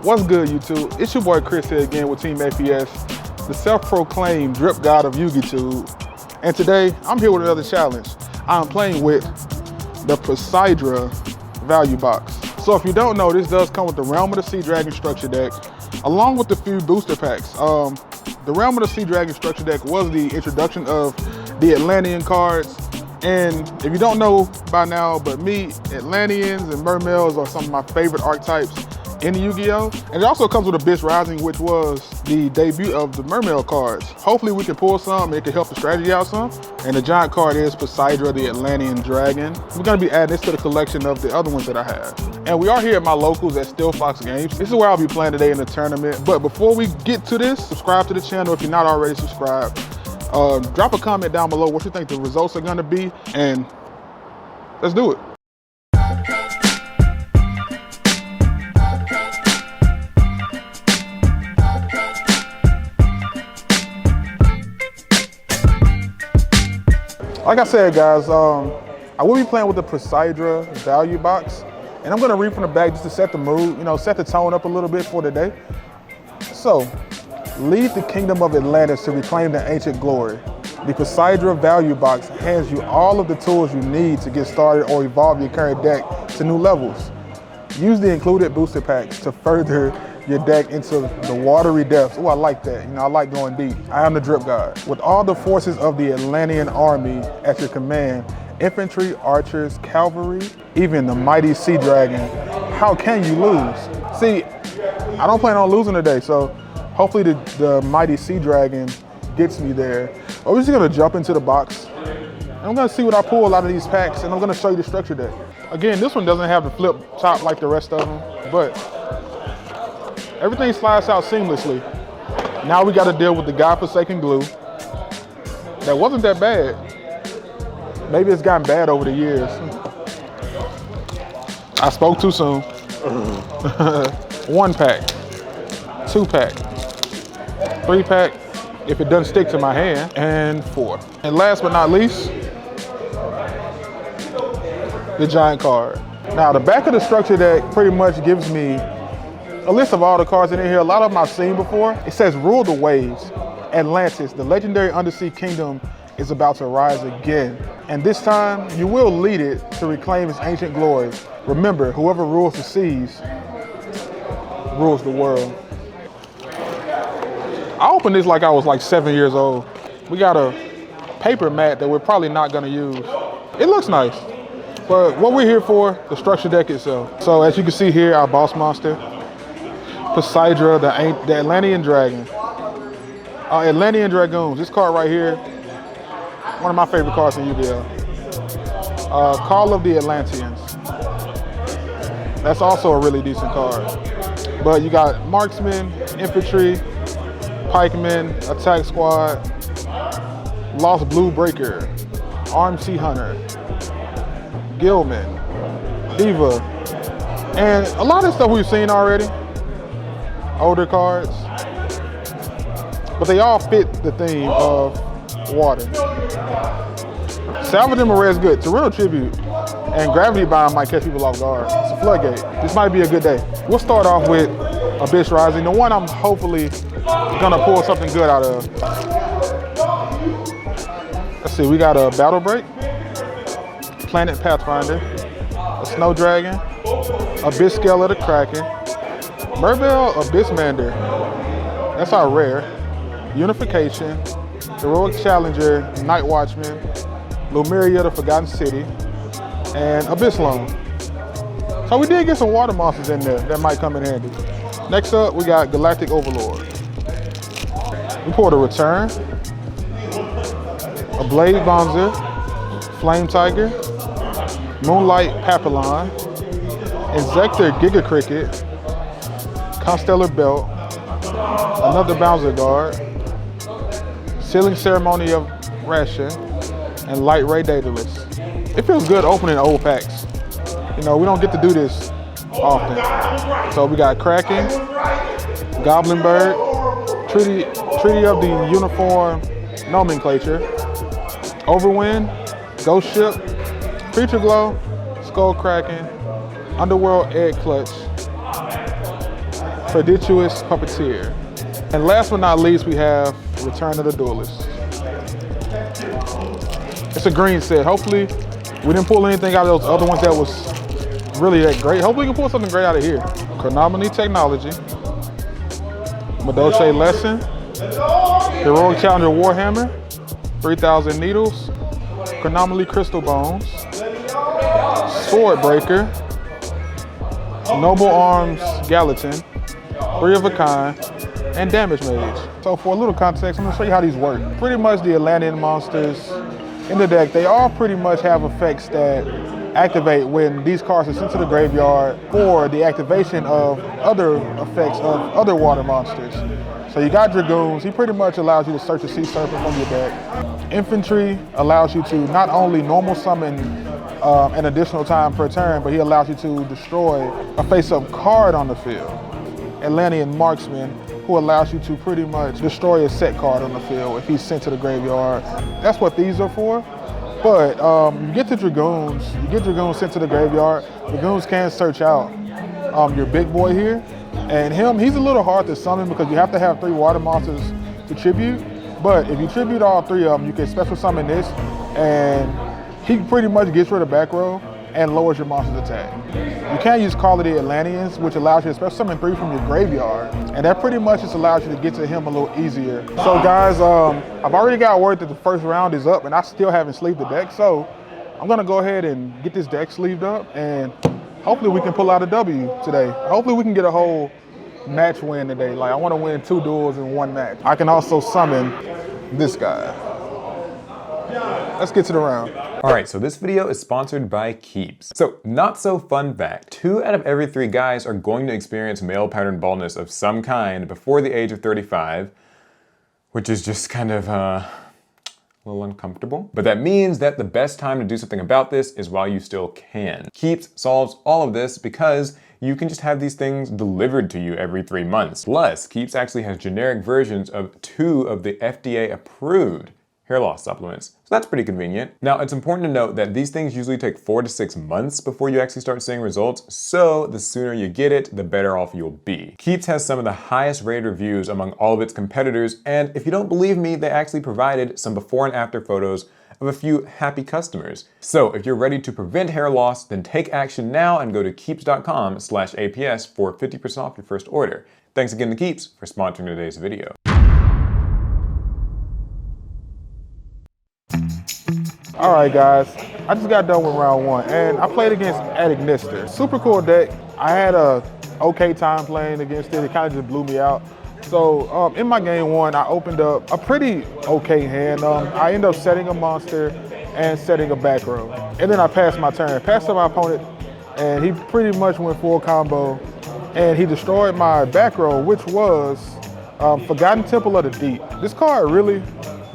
What's good, YouTube? It's your boy Chris here again with Team APS, the self-proclaimed drip god of Yu-Gi-Oh! And today, I'm here with another challenge. I'm playing with the Poseidra Value Box. So if you don't know, this does come with the Realm of the Sea Dragon structure deck, along with a few booster packs. The Realm of the Sea Dragon structure deck was the introduction of the Atlantean cards. And if you don't know by now, but me, Atlanteans and Mermaids are some of my favorite archetypes in Yu-Gi-Oh! And it also comes with Abyss Rising, which was the debut of the Mermaid cards. Hopefully we can pull some and it can help the strategy out some. And the giant card is Poseidra, the Atlantean dragon. We're gonna be adding this to the collection of the other ones that I have. And we are here at my locals at Still Fox Games. This is where I'll be playing today in the tournament. But before we get to this, subscribe to the channel if you're not already subscribed. Drop a comment down below what you think the results are gonna be, and let's do it. Like I said, guys, I will be playing with the Poseidra Value Box, and I'm gonna read from the back just to set the mood, set the tone up a little bit for today. So, lead the kingdom of Atlantis to reclaim the ancient glory. The Poseidra Value Box hands you all of the tools you need to get started or evolve your current deck to new levels. Use the included booster packs to further your deck into the watery depths. Oh, I like that. I like going deep. I am the drip god. With all the forces of the Atlantean army at your command, infantry, archers, cavalry, even the mighty sea dragon, how can you lose? See, I don't plan on losing today, so hopefully the mighty sea dragon gets me there. We're just gonna jump into the box, and I'm gonna see what I pull out of these packs, and I'm gonna show you the structure deck. Again, this one doesn't have the flip top like the rest of them, but everything slides out seamlessly. Now we gotta deal with the godforsaken glue. That wasn't that bad. Maybe it's gotten bad over the years. I spoke too soon. 1 pack, 2 pack, 3 pack, if it doesn't stick to my hand, and 4. And last but not least, the giant card. Now the back of the structure deck pretty much gives me a list of all the cards in here. A lot of them I've seen before. It says, rule the waves. Atlantis, the legendary undersea kingdom, is about to rise again. And this time, you will lead it to reclaim its ancient glory. Remember, whoever rules the seas rules the world. I opened this like I was like 7 years old. We got a paper mat that we're probably not gonna use. It looks nice, but what we're here for, the structure deck itself. So as you can see here, our boss monster, Poseidra, the Atlantean dragon. Atlantean Dragoons, this card right here, one of my favorite cards in Yu-Gi-Oh! Call of the Atlanteans. That's also a really decent card. But you got marksman, infantry, pikemen, attack squad, lost blue breaker, armed sea hunter, guildman, diva, and a lot of stuff we've seen already. Older cards, but they all fit the theme of water. Salvage and Moray is good. Torrential Tribute and Gravity Bind might catch people off guard. It's a floodgate. This might be a good day. We'll start off with Abyss Rising, the one I'm hopefully gonna pull something good out of. Let's see, we got a Battle Break, Planet Pathfinder, a Snow Dragon, Abyss Scale of the Kraken, Merveil Abyssmander, that's our rare, Unification, Heroic Challenger, Night Watchman, Lumeria the Forgotten City, and Abyss Loan. So we did get some water monsters in there that might come in handy. Next up, we got Galactic Overlord. We pulled a Return, a Blade Bonzer, Flame Tiger, Moonlight Papillon, Inzektor Giga Cricket, Constellar Belt, another Bouncer Guard, Sealing Ceremony of Ration, and Light Ray Daedalus. It feels good opening old packs. We don't get to do this often. So we got Kraken, Goblin Bird, Treaty of the Uniform Nomenclature, Overwind, Ghost Ship, Creature Glow, Skull Kraken, Underworld Egg Clutch, Prodigious Puppeteer. And last but not least, we have Return of the Duelist. It's a green set. Hopefully, we didn't pull anything out of those other ones that was really that great. Hopefully, we can pull something great out of here. Chronometry Technology, Madoche Lesson, Heroic Challenger Warhammer, 3,000 Needles, Chronometry Crystal Bones, Sword Breaker, Noble Arms Gallatin, 3 of a Kind, and Damage Mage. So for a little context, I'm gonna show you how these work. Pretty much the Atlantean monsters in the deck, they all pretty much have effects that activate when these cards are sent to the graveyard for the activation of other effects of other water monsters. So you got Dragoons, he pretty much allows you to search the sea surface from your deck. Infantry allows you to not only normal summon an additional time per turn, but he allows you to destroy a face-up card on the field. Atlantean Marksman, who allows you to pretty much destroy a set card on the field if he's sent to the graveyard. That's what these are for. But you get the Dragoons, sent to the graveyard. Dragoons can search out your big boy here. And he's a little hard to summon because you have to have 3 water monsters to tribute. But if you tribute all 3 of them, you can special summon this, and he pretty much gets rid of back row and lowers your monster's attack. You can use Call of the Atlanteans, which allows you to special summon 3 from your graveyard, and that pretty much just allows you to get to him a little easier. So guys, I've already got word that the first round is up, and I still haven't sleeved the deck, so I'm gonna go ahead and get this deck sleeved up, and hopefully we can pull out a W today. Hopefully we can get a whole match win today. Like, I wanna win 2 duels in 1 match. I can also summon this guy. Let's get to the round. All right, so this video is sponsored by Keeps. So, not so fun fact, 2 out of every 3 guys are going to experience male pattern baldness of some kind before the age of 35, which is just kind of a little uncomfortable. But that means that the best time to do something about this is while you still can. Keeps solves all of this because you can just have these things delivered to you every 3 months. Plus, Keeps actually has generic versions of 2 of the FDA approved hair loss supplements. So that's pretty convenient. Now, it's important to note that these things usually take 4 to 6 months before you actually start seeing results, so the sooner you get it, the better off you'll be. Keeps has some of the highest rated reviews among all of its competitors, and if you don't believe me, they actually provided some before and after photos of a few happy customers. So if you're ready to prevent hair loss, then take action now and go to keeps.com/APS for 50% off your first order. Thanks again to Keeps for sponsoring today's video. All right, guys, I just got done with round 1, and I played against Atlantean. Super cool deck. I had a okay time playing against it. It kind of just blew me out. So in my game 1, I opened up a pretty okay hand. I ended up setting a monster and setting a back row. And then I passed my turn. Passed to my opponent, and he pretty much went full combo, and he destroyed my back row, which was Forgotten Temple of the Deep. This card really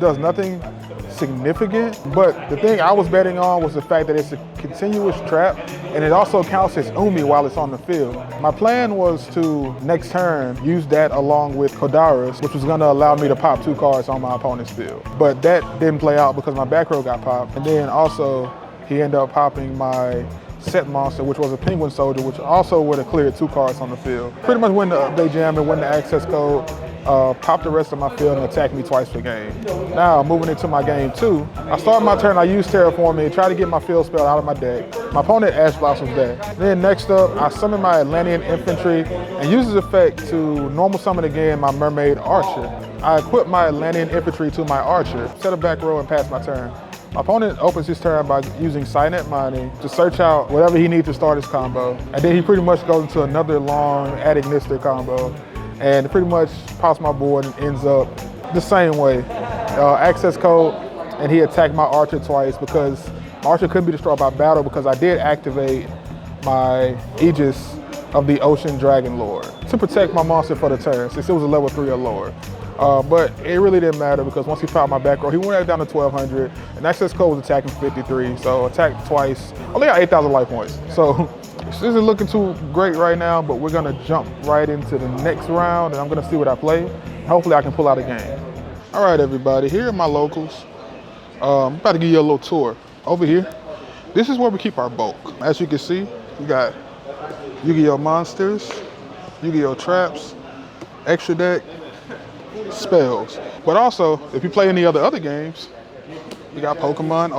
does nothing significant, but the thing I was betting on was the fact that it's a continuous trap, and it also counts as Umi while it's on the field. My plan was to, next turn, use that along with Kodaris, which was going to allow me to pop 2 cards on my opponent's field. But that didn't play out because my back row got popped, and then also he ended up popping my set monster, which was a Penguin Soldier, which also would have cleared 2 cards on the field. Pretty much win the update jam and win the access code, pop the rest of my field and attack me twice per game. Now, moving into my game 2, I start my turn, I use Terraforming, try to get my field spell out of my deck. My opponent Ash Blossom's there. Then next up, I summon my Atlantean Infantry and use this effect to normal summon again my Mermaid Archer. I equip my Atlantean Infantry to my Archer, set a back row and pass my turn. My opponent opens his turn by using Signet Mining to search out whatever he needs to start his combo. And then he pretty much goes into another long Atlantean combo, and it pretty much pops my board and ends up the same way. Access code, and he attacked my Archer twice because my Archer couldn't be destroyed by battle because I did activate my Aegis of the Ocean Dragon Lord to protect my monster for the turn since it was a level 3 or lower. But it really didn't matter because once he popped my back row, he went down to 1200, and access code was attacking 53, so attacked twice. Only got 8,000 life points. So this isn't looking too great right now, but we're gonna jump right into the next round, and I'm gonna see what I play. Hopefully I can pull out a game. All right, everybody, here are my locals. I'm about to give you a little tour. Over here, this is where we keep our bulk. As you can see, we got Yu-Gi-Oh Monsters, Yu-Gi-Oh traps, extra deck, spells. But also, if you play any other games, we got Pokemon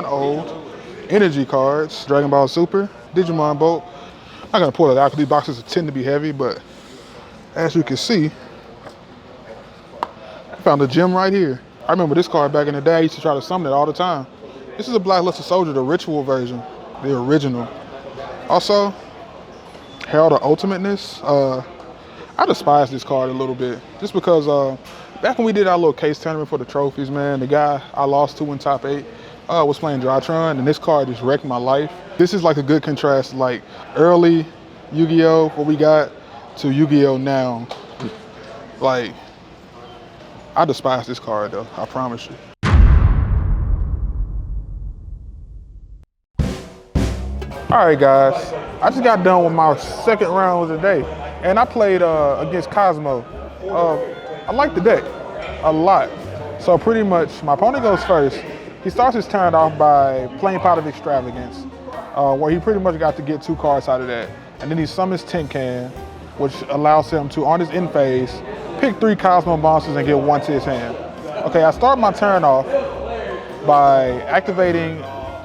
Old, energy cards, Dragon Ball Super, Digimon Bolt. I'm not gonna pull it out because these boxes tend to be heavy, but as you can see, I found a gem right here. I remember this card back in the day. I used to try to summon it all the time. This is a Blackluster Soldier, the ritual version, the original. Also, Herald of Ultimateness. I despise this card a little bit just because back when we did our little case tournament for the trophies, man, the guy I lost to in top 8 was playing Drytron, and this card just wrecked my life. This is like a good contrast, like early Yu-Gi-Oh, what we got, to Yu-Gi-Oh now. Like, I despise this card though, I promise you. All right, guys, I just got done with my second round of the day, and I played against Cosmo. I like the deck a lot. So pretty much, my opponent goes first. He starts his turn off by playing Pot of Extravagance, where he pretty much got to get 2 cards out of that. And then he summons Tin Can, which allows him to, on his end phase, pick 3 Cosmo monsters and get 1 to his hand. Okay, I start my turn off by activating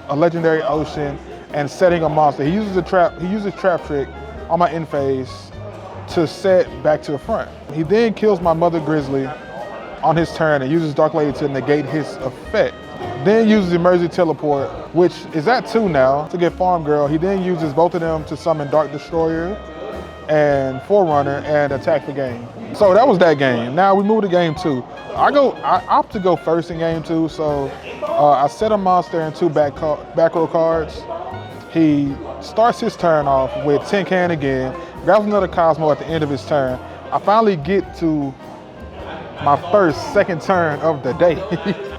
a Legendary Ocean and setting a monster. He uses Trap Trick on my end phase to set back to the front. He then kills my Mother Grizzly on his turn and uses Dark Lady to negate his effect. Then uses Emergency Teleport, which is at 2 now, to get Farm Girl. He then uses both of them to summon Dark Destroyer and Forerunner and attack the game. So that was that game. Now we move to game 2. I opt to go first in game 2, so I set a monster and 2 back row cards. He starts his turn off with Tin Can again, grabs another Cosmo at the end of his turn. I finally get to my second turn of the day.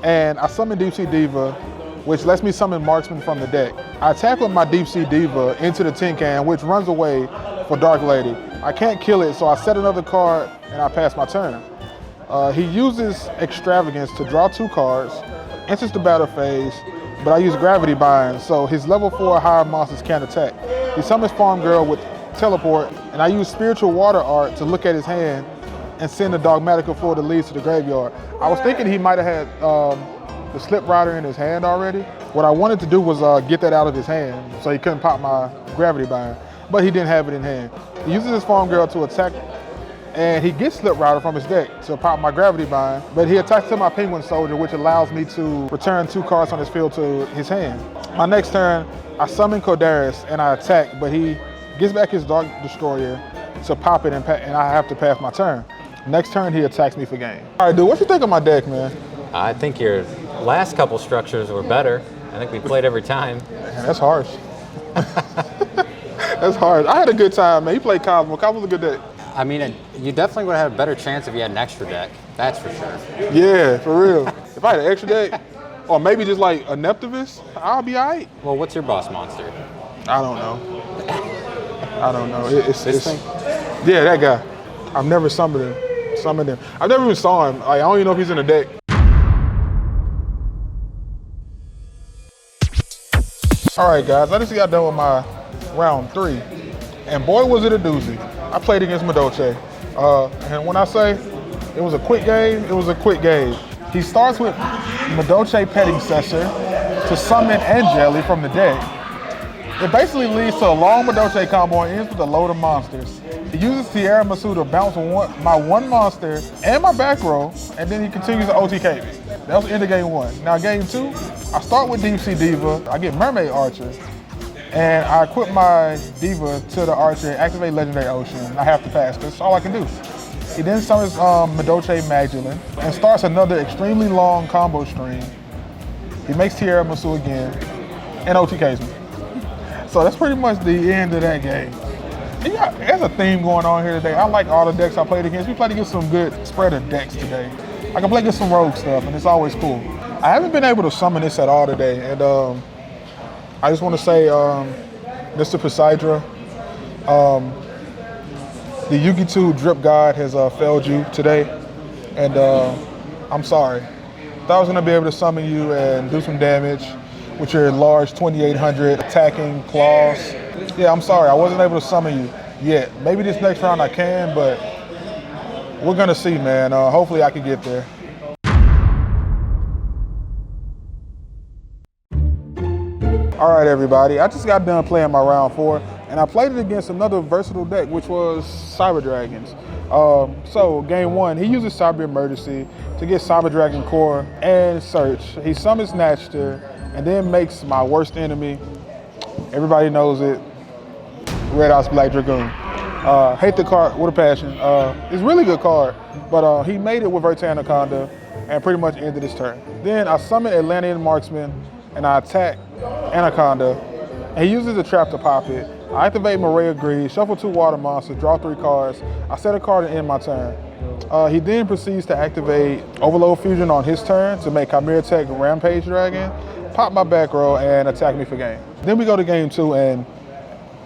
And I summon Deep Sea Diva, which lets me summon Marksman from the deck. I attack with my Deep Sea Diva into the Tin Can, which runs away for Dark Lady. I can't kill it, so I set another card and I pass my turn. He uses Extravagance to draw 2 cards, enters the battle phase, but I use Gravity Bind, so his level 4 or higher monsters can't attack. He summons Farm Girl with Teleport, and I use Spiritual Water Art to look at his hand and send a Dogmatica Floor that leads to the graveyard. I was thinking he might have had the Slip Rider in his hand already. What I wanted to do was get that out of his hand so he couldn't pop my Gravity Bind, but he didn't have it in hand. He uses his Farm Girl to attack, and he gets Slip Rider from his deck to pop my Gravity Bind, but he attacks to my Penguin Soldier, which allows me to return 2 cards on his field to his hand. My next turn, I summon Kodaris and I attack, but he gets back his Dark Destroyer to pop it, and I have to pass my turn. Next turn, he attacks me for game. All right, dude, what you think of my deck, man? I think your last couple structures were better. I think we played every time. Man, that's harsh. That's harsh. I had a good time, man. You played Cosmo. Cosmo's a good deck. I mean, you definitely would have had a better chance if you had an extra deck. That's for sure. Yeah, for real. If I had an extra deck, or maybe just like a Neptivus, I'll be all right. Well, what's your boss monster? I don't know. I don't know. It's This thing? Yeah, that guy. I've never summoned him. I never even saw him. I don't even know if he's in the deck. All right, guys, I just got done with my round 3, and boy, was it a doozy. I played against Madoche, and when I say it was a quick game, it was a quick game. He starts with Madoche Petting Session to summon Angeli from the deck. It basically leads to a long Madoche combo and ends with a load of monsters. He uses Tierra Masu to bounce my 1 monster and my back row, and then he continues to OTK me. That was the end of game 1. Now game 2, I start with Deep Sea Diva. I get Mermaid Archer, and I equip my Diva to the Archer and activate Legendary Ocean. I have to pass. That's all I can do. He then summons Madoche Magdalene and starts another extremely long combo string. He makes Tierra Masu again and OTKs me. So that's pretty much the end of that game. And yeah, there's a theme going on here today. I like all the decks I played against. We played against some good spread of decks today. I can play against some rogue stuff, and it's always cool. I haven't been able to summon this at all today, and I just want to say, Mr. Poseidra, the Yu-Gi-Oh Drip God has failed you today, and I'm sorry. Thought I was gonna be able to summon you and do some damage with your large 2800 attacking claws. Yeah, I'm sorry, I wasn't able to summon you. yet. Maybe this next round I can, but we're gonna see, man. Hopefully I can get there. All right, everybody. I just got done playing my round 4, and I played it against another versatile deck, which was Cyber Dragons. So game 1, he uses Cyber Emergency to get Cyber Dragon Core and Search. He summons Natcher and then makes my worst enemy. Everybody knows it. Red Ops Black Dragoon. Hate the card with a passion. It's a really good card, but he made it with Anaconda and pretty much ended his turn. Then I summon Atlantean Marksman and I attack Anaconda, and he uses a trap to pop it. I activate Moray of Greed, shuffle 2 water monsters, draw 3 cards. I set a card and end my turn. He then proceeds to activate Overload Fusion on his turn to make Chimera Tech Rampage Dragon, pop my back row, and attack me for game. Then we go to game 2, and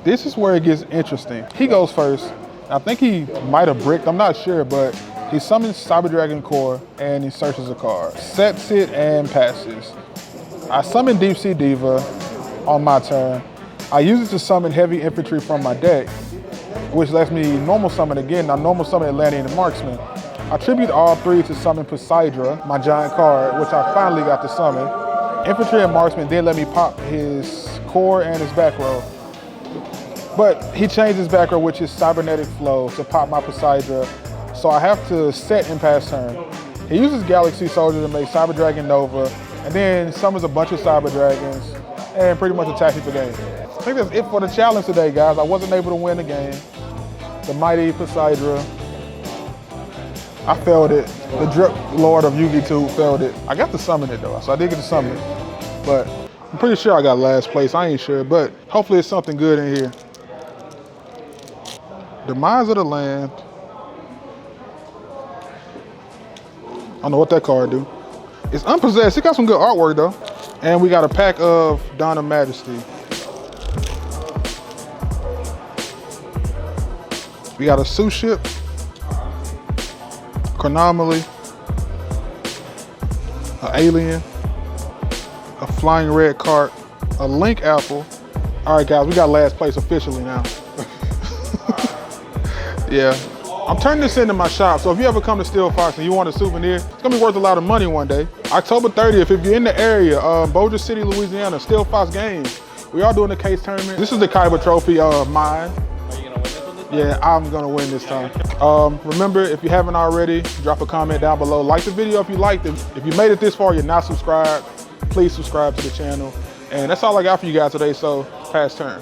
this is where it gets interesting. He goes first. I think he might have bricked, I'm not sure, but he summons Cyber Dragon Core and he searches a card. Sets it and passes. I summon Deep Sea Diva on my turn. I use it to summon heavy infantry from my deck, which lets me normal summon again. Now normal summon Atlantean and Marksman. I tribute all 3 to summon Poseidra, my giant card, which I finally got to summon. Infantry and Marksman then let me pop his core and his back row. But he changed his back row, which is Cybernetic Flow, to pop my Poseidra. So I have to set and pass turn. He uses Galaxy Soldier to make Cyber Dragon Nova, and then summons a bunch of Cyber Dragons and pretty much attacks me for game. I think that's it for the challenge today, guys. I wasn't able to win the game. The mighty Poseidra. I failed it. The Drip Lord of Yu-Gi-Oh failed it. I got to summon it though, so I did get to summon it. But I'm pretty sure I got last place. I ain't sure, but hopefully it's something good in here. Demise of the Land. I don't know what that card do. It's unpossessed. It got some good artwork though. And we got a pack of Dawn of Majesty. We got a Sue Ship, Chronomaly, an Alien, a Flying Red Cart, a Link Apple. All right, guys, we got last place officially now. Yeah. I'm turning this into my shop, so if you ever come to Steel Fox and you want a souvenir, it's gonna be worth a lot of money one day. October 30th, if you're in the area, Bossier City, Louisiana, Steel Fox Games. We are doing the case tournament. This is the Kaiba Trophy of mine. Are you gonna win this one? Yeah, I'm gonna win this time. Remember, if you haven't already, drop a comment down below. Like the video if you liked it. If you made it this far, you're not subscribed, please subscribe to the channel. And that's all I got for you guys today, so pass turn.